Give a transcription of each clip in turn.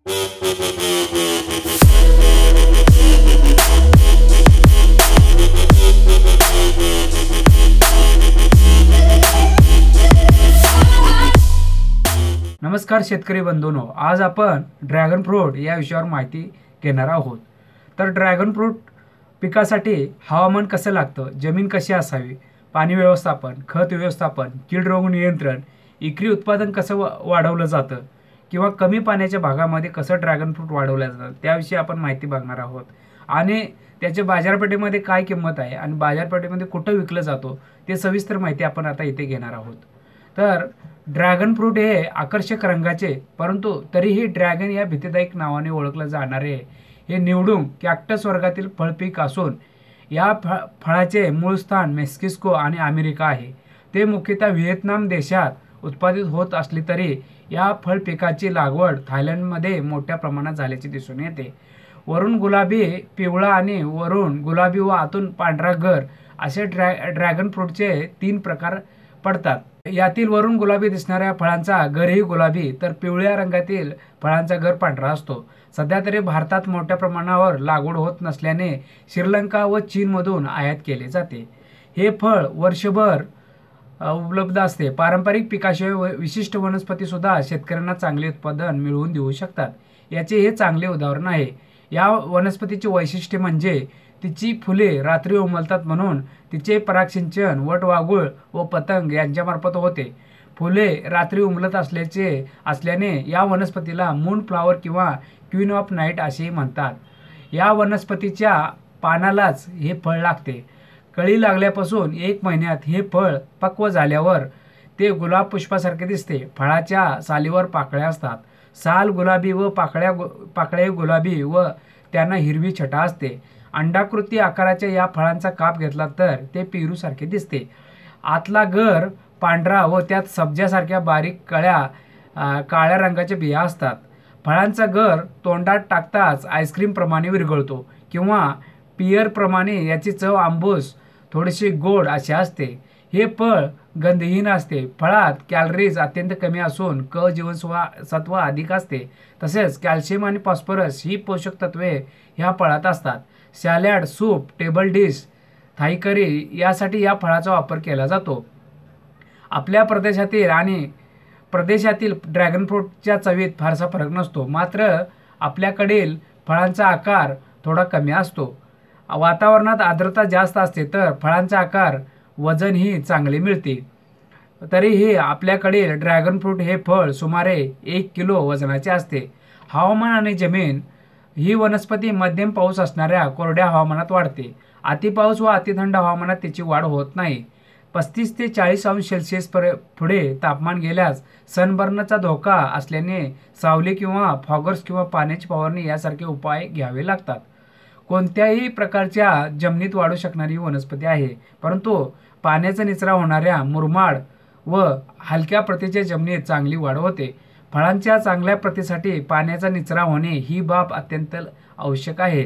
नमस्कार शेतकरी बंधूंनो, आज आपण ड्रॅगन फ्रूट या विषयावर माहिती घेणार आहोत। तर ड्रॅगन फ्रूट पिकासाठी हवामान कसं लागतं, जमीन कशी असावी, पाणी व्यवस्थापन, खत व्यवस्थापन, कीड रोग नियंत्रण, एकरी उत्पादन कसं वाढवलं जातं किंवा कमी पाण्याच्या भागामध्ये कसं ड्रॅगन फ्रूट वाढवलं जातं त्याविषयी आपण माहिती बघणार आहोत। आणि त्याच्या बाजारपेठेमध्ये काय किंमत आहे आणि बाजारपेठेमध्ये कुठं विकलं जातो ते सविस्तर माहिती आपण आता इथे घेणार आहोत। तर ड्रॅगन फ्रूट हे आकर्षक रंगाचे परंतु तरीही ड्रॅगन या भीतीदायक नावाने ओळखले जाणारे हे निवडून कॅक्टस वर्गातील फळपीक असून या फळाचे मूळ स्थान मेक्सिको आणि अमेरिका आहे। ते मुख्यतः व्हिएतनाम देशात उत्पादित होत असले तरी या फळ पिकाची लागवड थायलंडमध्ये मोठ्या प्रमाणात झाल्याचे दिसून येते। वरून गुलाबी, पिवळा आणि वरून गुलाबी व आतून पांढरा गर असे ड्रॅगन फ्रूटचे 3 प्रकार पडतात। यातील वरून गुलाबी दिसणाऱ्या फळांचा गरही गुलाबी तर पिवळ्या रंगातील फळांचा गर पांढरा असतो। सध्या तरी भारतात मोठ्या प्रमाणावर लागवड होत नसल्याने श्रीलंका व चीनमधून आयात केले जाते। हे फळ वर्षभर उपलब्ध असते। पारंपरिक पिकाशिवाय विशिष्ट वनस्पती सुद्धा शेतकऱ्यांना चांगले उत्पादन मिळवून देऊ शकतात। याचे हे चांगले उदाहरण आहे। या वनस्पतीचे वैशिष्ट्य म्हणजे तिची फुले रात्री उमलतात म्हणून तिचे परागसिंचन वटवाघूळ व पतंग यांच्यामार्फत होते। फुले रात्री उमलत असल्याने या वनस्पतीला मून फ्लॉवर किंवा क्वीन ऑफ नाईट असेही म्हणतात। या वनस्पतीच्या पानालाच हे फळ लागते। कळी लागल्यापासून 1 महिन्यात हे फळ पक्व झाल्यावर ते गुलाब पुष्पासारखे दिसते। फळाच्या सालीवर पाकळ्या असतात। साल गुलाबी व पाकळ्या गुलाबी व त्यांना हिरवी छटा असते। अंडाकृती आकाराच्या या फळांचा काप घेतला तर ते पेरूसारखे दिसते। आतला गर पांढरा व त्यात सब्जासारख्या बारीक काळ्या रंगाच्या बिया असतात। फळांचा गर तोंडात टाकताच आईस्क्रीम प्रमाणे विरघळतो किंवा पियर प्रमाणे याची चव आंबूस थोडीशी गोड अशी असते। हे फळ गंधहीन असते। फळात कॅलरीज अत्यंत कमी असून क जीवनसत्व अधिक असते। तसेच कॅल्शियम आणि फॉस्फरस ही पोषक तत्वे ह्या फळात असतात। Salad, soup, table dish, Thai curry यासाठी या फळाचा वापर केला जातो। आपल्या प्रदेशातील ड्रॅगन फ्रूटच्या चवीत फारसा फरक नसतो, मात्र आपल्याकडील फळांचा आकार थोडा कमी असतो। वातावरणात आर्द्रता जास्त असते तर फळांचा आकार वजनही चांगले मिळते। तरीही आपल्याकडील ड्रॅगन फ्रूट हे फळ सुमारे 1 किलो वजनाचे असते। हवामान आणि जमीन ही वनस्पती मध्यम पाऊस असणाऱ्या कोरड्या हवामानात वाढते। अति पाऊस व अति थंड हवामानात तिची वाढ होत नाही। 35 ते 40 अंश सेल्सिअस पुढे तापमान गेल्यास सनबर्नचा धोका असल्याने सावली किंवा फॉगर्स किंवा पाण्याची फवारणी यासारखे उपाय घ्यावे लागतात। कोणत्याही प्रकारच्या जमिनीत वाढू शकणारी वनस्पती आहे, परंतु पाण्याचा निचरा होणाऱ्या मुरमाड व हलक्या प्रतीच्या जमिनीत चांगली वाढ होते। फळांच्या चांगल्या प्रतीसाठी पाण्याचा निचरा होणे ही बाब अत्यंत आवश्यक आहे।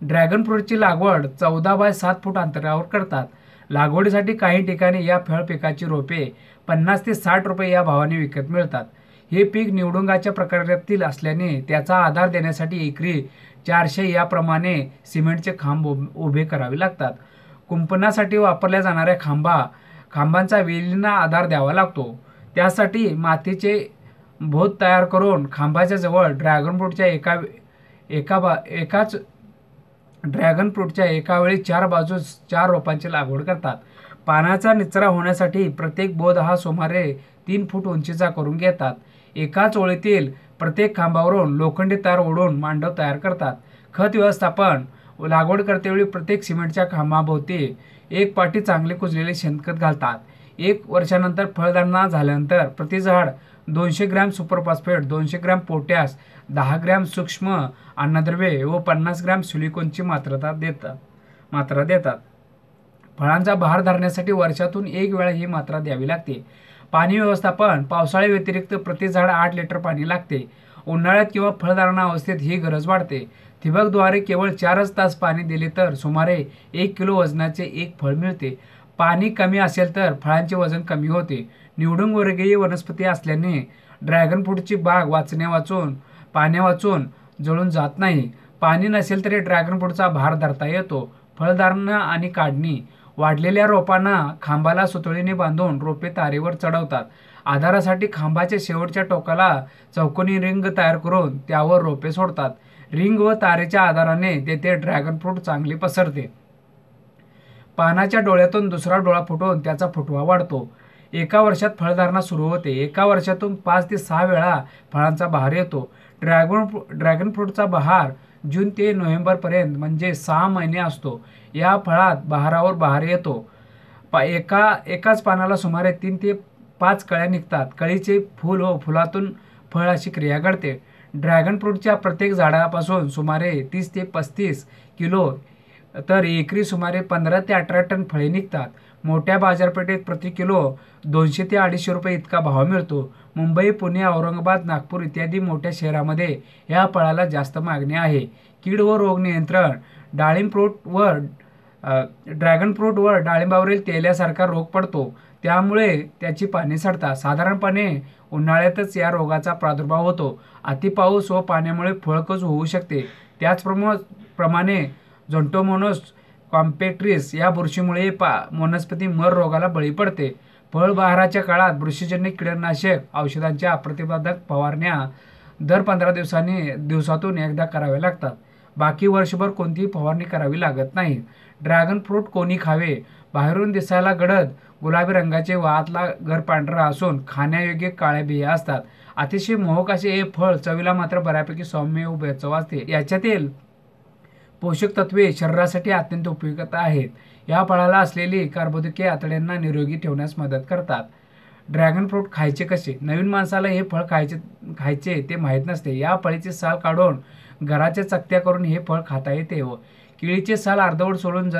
ड्रॅगन फ्रूटची लागवड 14 बाय 7 फूट अंतरावर करतात। लागवडीसाठी काही ठिकाणी या फळ पिकाची रोपे 50 ते 60 रुपये या भावाने विकत मिळतात। हे पीक निवडुंगाच्या प्रकारातील असल्याने त्याचा आधार देण्यासाठी एकरी 400 याप्रमाणे सिमेंटचे खांब उभे करावे लागतात। कुंपणासाठी वापरल्या जाणाऱ्या खांबांचा वेलींना आधार द्यावा लागतो। त्यासाठी मातीचे भोत तयार करून खांबाच्या जवळ ड्रॅगन फ्रूटच्या एका वेळी 4 बाजूस 4 रोपांची लागवड करतात। पाण्याचा निचरा होण्यासाठी प्रत्येक बोध हा सुमारे 3 फूट उंचीचा करून घेतात। एकाच ओळीतील प्रत्येक खांबावरून लोखंडी तार ओढून मांडव तयार करतात। खत व्यवस्थापन लागवड करतेवेळी प्रत्येक सिमेंटच्या खांबाभोवती 1 पाटी चांगले कुजलेले शेणखत घालतात। 1 वर्षानंतर फळधारणा झाल्यानंतर प्रति झाड 200 gram super phosphate, 200 gram potash, 10 gram सूक्ष्म अन्नद्रव्ये व 50 ग्रॅम सिलिकॉनची मात्रा देतात। फळांचा बहार धरण्यासाठी वर्षातून 1 वेळा ही मात्रा द्यावी लागते। पाणी व्यवस्थापन पावसाळ्या व्यतिरिक्त प्रति झाड 8 लिटर पाणी लागते। उन्हाळ्यात किंवा फळधारणा अवस्थेत ही गरज वाढते। ठिबकद्वारे केवळ 4 तास पाणी दिले तर सुमारे 1 किलो वजनाचे एक फळ मिळते। पाणी कमी असेल तर फळांचे वजन कमी होते। निवडुंग वर्गीय वनस्पती असल्याने ड्रॅगन फ्रूटची बाग पाण्या वाचून जळून जात नाही. पाणी नसेल तरी ड्रॅगन फ्रूटचा भार धरता येतो. फळधारणा आणि काढणी. वाढलेल्या रोपांना खांबाला सुतळीने बांधून रोपे तारेवर चढवतात. आधारासाठी खांबाच्या शेवटच्या टोकाला चौकोनी रिंग तयार करून त्यावर रोपे सोडतात. रिंग व तारेच्या आधाराने तेथे ड्रॅगन फ्रूट चांगले पसरते. पानाच्या डोळ्यातून दुसरा डोळा फुटून त्याचा फुटवा वाढतो. एका वर्षात फळधारणा सुरू होते. एका वर्षातून 5 ते 6 वेळा फळांचा बहार येतो. ड्रॅगन फ्रूटचा बहार जून ते नोव्हेंबरपर्यंत म्हणजे 6 महिने असतो. या फळात बहारावर बहार येतो. एकाच पानाला सुमारे 3 ते 5 कळ्या निघतात. कळीचे फूल व फुलातून फळ अशी क्रिया घडते. ड्रॅगन फ्रूटच्या प्रत्येक झाडापासून सुमारे 30 ते 35 किलो तर एकरी सुमारे 15 ते 18 टन फळे निघतात. मोठ्या बाजारपेठेत प्रति किलो 200 ते 250 रुपये इतका भाव मिळतो. मुंबई, पुणे, औरंगाबाद, नागपूर इत्यादी मोठ्या शहरामध्ये या फळाला जास्त मागणी आहे. कीड व रोग नियंत्रण. ड्रॅगन फ्रूट वर डाळिंबावरील तेल्यासारखा रोग पडतो. त्यामुळे त्याची पाने सडतात. साधारणपणे उन्हाळ्यातच या रोगाचा प्रादुर्भाव होतो. अतिपाऊस व पाण्यामुळे फळकच होऊ शकते. त्याचप्रमाणे झोंटोमोनास कॉम्पेक्ट्रिस या बुरशीमुळे वनस्पती मर रोगाला बळी पडते. फळबहाराच्या काळात बुरशीजन्य कीटकनाशक औषधांच्या प्रतिबंधक फवारण्या दर 15 दिवसातून एकदा कराव्या लागतात. बाकी वर्षभर कोणतीही फवारणी करावी लागत नाही. ड्रॅगन फ्रूट कोणी खावे? बाहेरून दिसायला गडद गुलाबी रंगाचे व आतला घर पांढरा असून खाण्यायोग्य काळ्या बिया असतात. अतिशय मोहक असे हे फळ चवीला मात्र बऱ्यापैकी सौम्य व चव असते. याच्यातील पोषक तत्वे शरीरासाठी अत्यंत उपयुक्त आहेत. या फळाला असलेली कर्बोदके आतड्यांना निरोगी ठेवण्यास मदत करतात. ड्रॅगन फ्रूट खायचे कसे? नवीन माणसाला हे फळ खायचे ते माहीत नसते. या फळीची साल काढून घराच्या चकत्या करून हे फळ खाता येते व केळीचे साल अर्धवट सोडून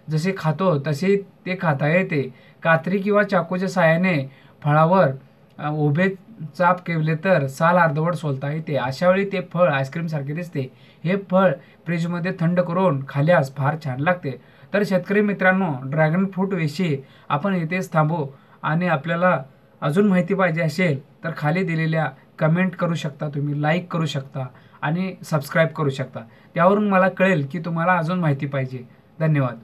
जसे खातो तसे ते खाता येते. कात्री किंवा चाकूच्या साहाय्याने फळावर उभे चाप केले तर साल अर्धवट सोलता येते. अशावेळी ते फळ आईस्क्रीमसारखे दिसते. हे फळ फ्रीजमध्ये थंड करून खाल्यास फार छान लागते. तर शेतकरी मित्रांनो, ड्रॅगन फ्रूटविषयी आपण इथेच थांबू आणि आपल्याला अजून माहिती पाहिजे असेल तर खाली दिलेल्या कमेंट करू शकता, तुम्ही लाईक करू शकता आणि सबस्क्राईब करू शकता. त्यावरून मला कळेल की तुम्हाला अजून माहिती पाहिजे. धन्यवाद.